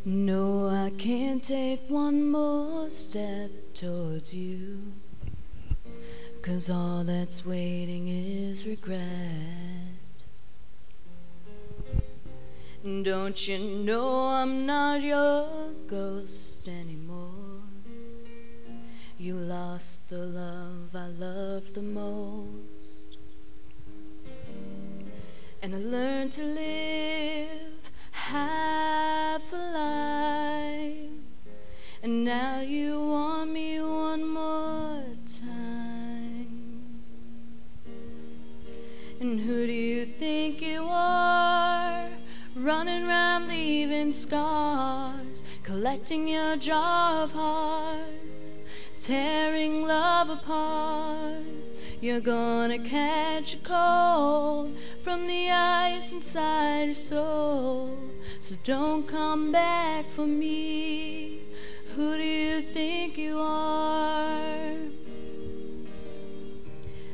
No, I can't take one more step towards you, 'cause all that's waiting is regret. Don't you know I'm not your ghost anymore? You lost the love I loved the most, and I learned to live half alive, and now you want me one more time. And who do you think you are, running round leaving scars, collecting your jar of hearts, tearing love apart? You're gonna catch a cold from the ice inside your soul, so don't come back for me. Who do you think you are?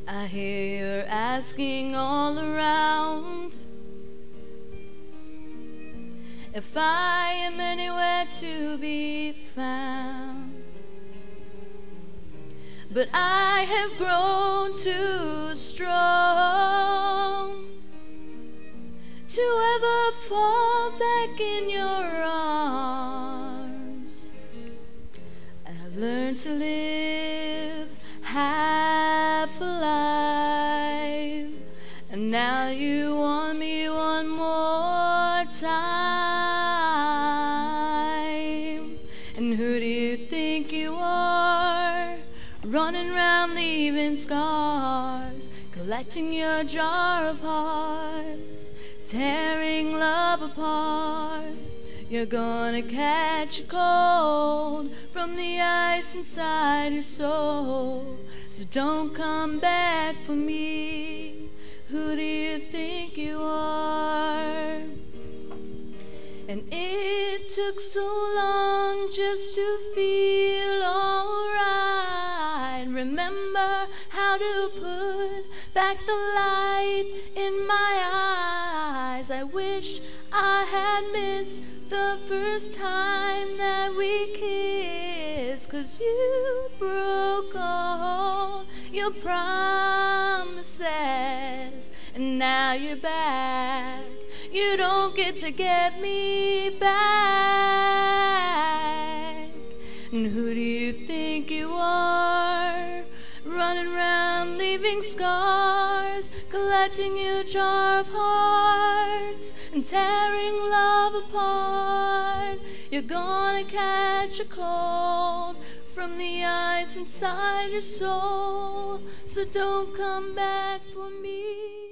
I hear you're asking all around if I am anywhere to be found. But I have grown too strong to ever fall back in your arms. And I've learned to live half alive, and now you want me one more time. And who do you think you are, running round leaving scars, collecting your jar of hearts, tearing love apart? You're gonna catch a cold from the ice inside your soul, so don't come back for me. Who do you think you are? And it took so long just to feel alright. Remember how to put back the light in my eyes. I wish I had missed the first time that we kissed, 'cause you broke all your promises, and now you're back. You don't get to get me back. And who do you think you are, running round leaving scars, collecting your jar of hearts, and tearing love apart? You're gonna catch a cold from the ice inside your soul, so don't come back for me.